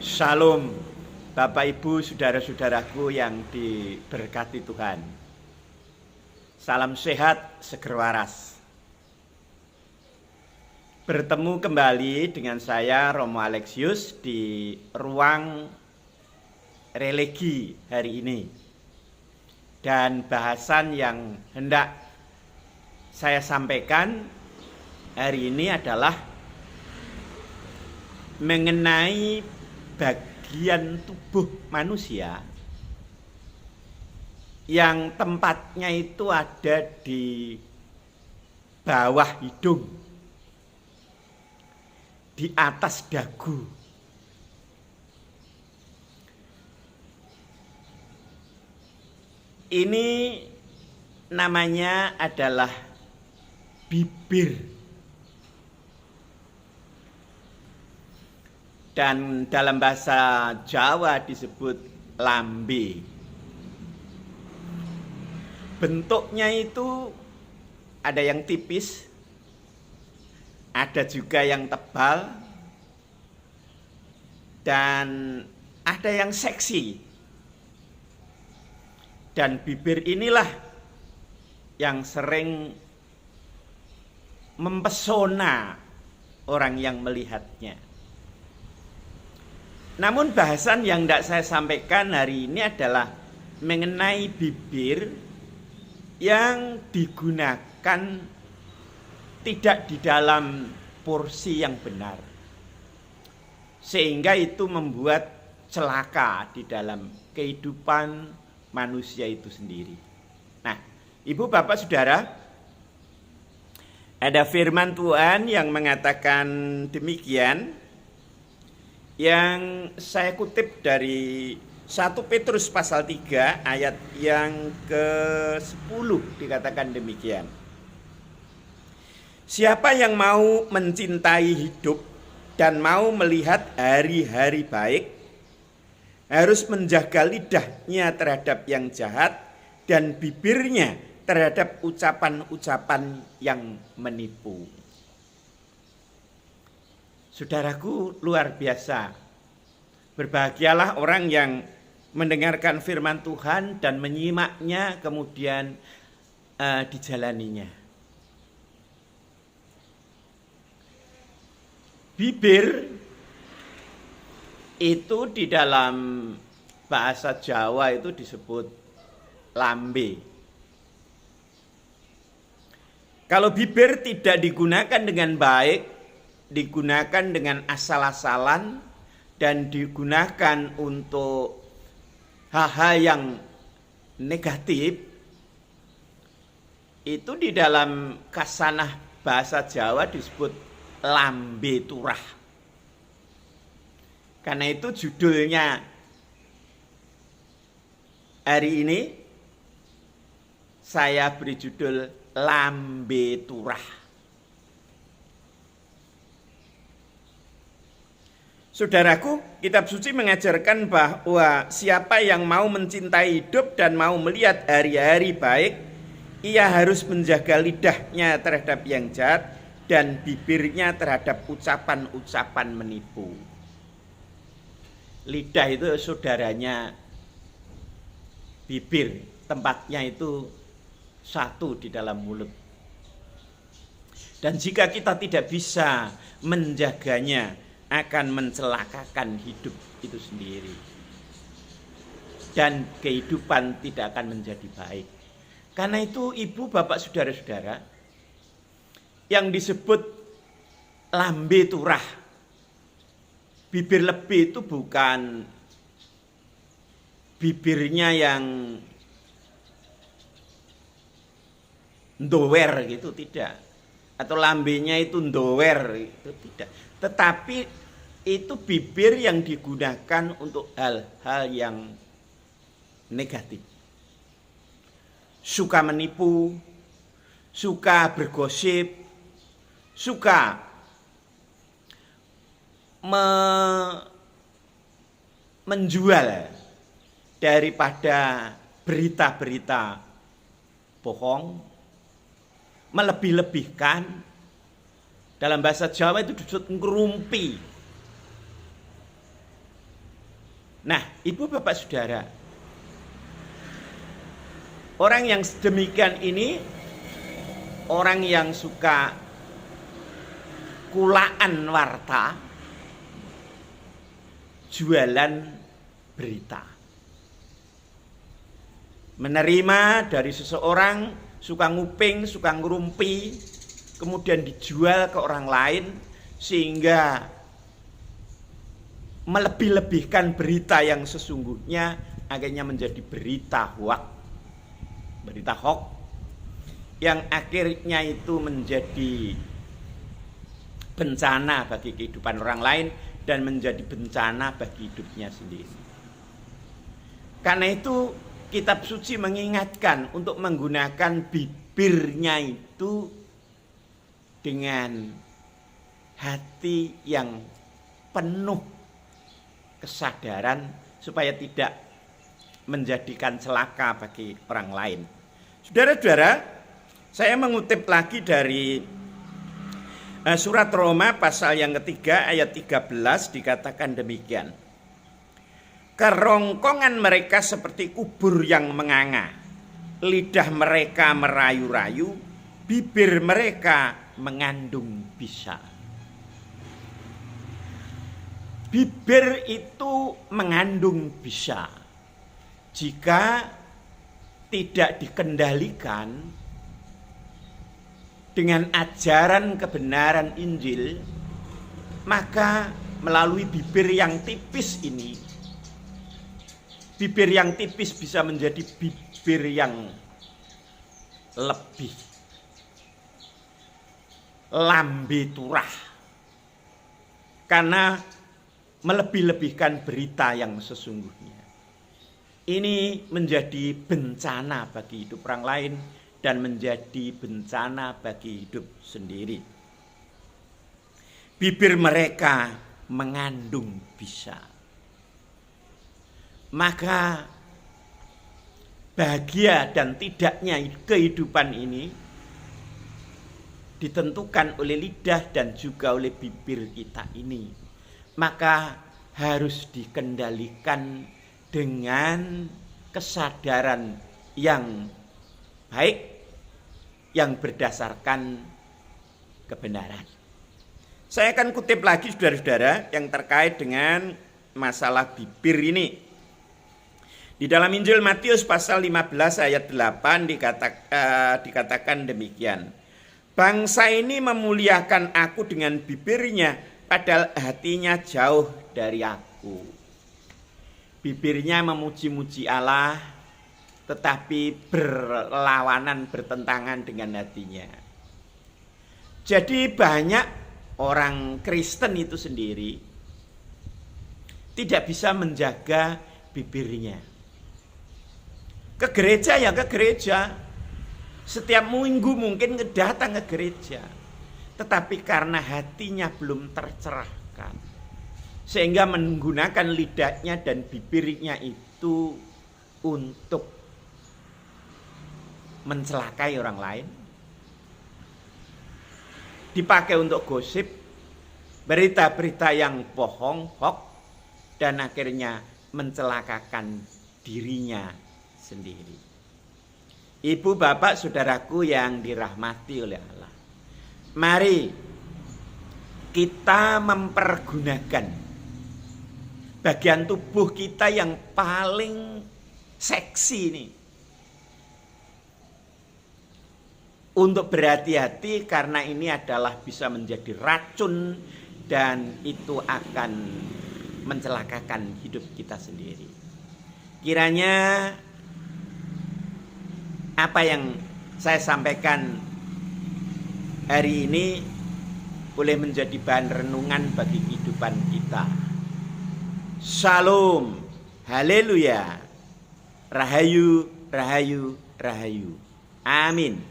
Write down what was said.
Shalom, Bapak Ibu, saudara-saudaraku yang diberkati Tuhan. Salam sehat, seger waras. Bertemu kembali dengan saya Romo Alexius di ruang religi hari ini. Dan bahasan yang hendak saya sampaikan hari ini adalah mengenai bagian tubuh manusia yang tempatnya itu ada di bawah hidung, di atas dagu. Ini namanya adalah bibir. Dan dalam bahasa Jawa disebut lambe. Bentuknya itu ada yang tipis, ada juga yang tebal, dan ada yang seksi. Dan bibir inilah yang sering mempesona orang yang melihatnya. Namun bahasan yang tidak saya sampaikan hari ini adalah mengenai bibir yang digunakan tidak di dalam porsi yang benar, sehingga itu membuat celaka di dalam kehidupan manusia itu sendiri. Nah, Ibu, Bapak, Saudara, ada firman Tuhan yang mengatakan demikian, yang saya kutip dari 1 Petrus pasal 3 ayat yang ke-10 dikatakan demikian. Siapa yang mau mencintai hidup dan mau melihat hari-hari baik, harus menjaga lidahnya terhadap yang jahat dan bibirnya terhadap ucapan-ucapan yang menipu. Saudaraku, luar biasa. Berbahagialah orang yang mendengarkan firman Tuhan dan menyimaknya kemudian dijalaninya. Bibir itu di dalam bahasa Jawa itu disebut lambe. Kalau bibir tidak digunakan dengan baik, digunakan dengan asal-asalan dan digunakan untuk hal-hal yang negatif, itu di dalam kasanah bahasa Jawa disebut lambe turah. Karena itu judulnya hari ini saya beri judul lambe turah. Saudaraku, kitab suci mengajarkan bahwa siapa yang mau mencintai hidup dan mau melihat hari-hari baik, ia harus menjaga lidahnya terhadap yang jahat dan bibirnya terhadap ucapan-ucapan menipu. Lidah itu saudaranya bibir, tempatnya itu satu di dalam mulut. Dan jika kita tidak bisa menjaganya, akan mencelakakan hidup itu sendiri. Dan kehidupan tidak akan menjadi baik. Karena itu Ibu, Bapak, Saudara-saudara, yang disebut lambe turah, bibir lebih itu bukan bibirnya yang ndower gitu, tidak. Atau lambenya itu ndower, itu tidak. Tetapi itu bibir yang digunakan untuk hal-hal yang negatif. Suka menipu, suka bergosip, suka menjual daripada berita-berita bohong, melebih-lebihkan. Dalam bahasa Jawa itu disebut ngerumpi. Nah, Ibu Bapak Saudara, orang yang sedemikian ini orang yang suka kulaan warta, jualan berita. Menerima dari seseorang, suka nguping, suka ngerumpi, kemudian dijual ke orang lain, sehingga melebih-lebihkan berita yang sesungguhnya akhirnya menjadi berita hoax, yang akhirnya itu menjadi bencana bagi kehidupan orang lain dan menjadi bencana bagi hidupnya sendiri. Karena itu kitab suci mengingatkan untuk menggunakan bibirnya itu dengan hati yang penuh kesadaran supaya tidak menjadikan celaka bagi orang lain. Saudara-saudara, saya mengutip lagi dari surat Roma pasal yang ketiga ayat 13 dikatakan demikian. Kerongkongan mereka seperti kubur yang menganga, lidah mereka merayu-rayu, bibir mereka mengandung bisa. Bibir itu mengandung bisa. Jika tidak dikendalikan dengan ajaran kebenaran Injil, maka melalui bibir yang tipis ini, bibir yang tipis bisa menjadi bibir yang lebih lambe turah, karena melebih-lebihkan berita yang sesungguhnya. Ini menjadi bencana bagi hidup orang lain dan menjadi bencana bagi hidup sendiri. Bibir mereka mengandung bisa. Maka bahagia dan tidaknya kehidupan ini ditentukan oleh lidah dan juga oleh bibir kita ini. Maka harus dikendalikan dengan kesadaran yang baik, yang berdasarkan kebenaran. Saya akan kutip lagi saudara-saudara yang terkait dengan masalah bibir ini. Di dalam Injil Matius pasal 15 ayat 8 dikatakan demikian. Bangsa ini memuliakan aku dengan bibirnya, padahal hatinya jauh dari aku. Bibirnya memuji-muji Allah, tetapi berlawanan, bertentangan dengan hatinya. Jadi banyak orang Kristen itu sendiri tidak bisa menjaga bibirnya. Ke gereja ya ke gereja, setiap minggu mungkin datang ke gereja, tetapi karena hatinya belum tercerahkan, sehingga menggunakan lidahnya dan bibirnya itu untuk mencelakai orang lain, dipakai untuk gosip, berita-berita yang bohong, hoax, dan akhirnya mencelakakan dirinya sendiri. Ibu, bapak, saudaraku yang dirahmati oleh Allah, mari kita mempergunakan bagian tubuh kita yang paling seksi ini untuk berhati-hati, karena ini adalah bisa menjadi racun dan itu akan mencelakakan hidup kita sendiri. Kiranya apa yang saya sampaikan hari ini boleh menjadi bahan renungan bagi kehidupan kita. Shalom, haleluya, rahayu, rahayu, rahayu. Amin.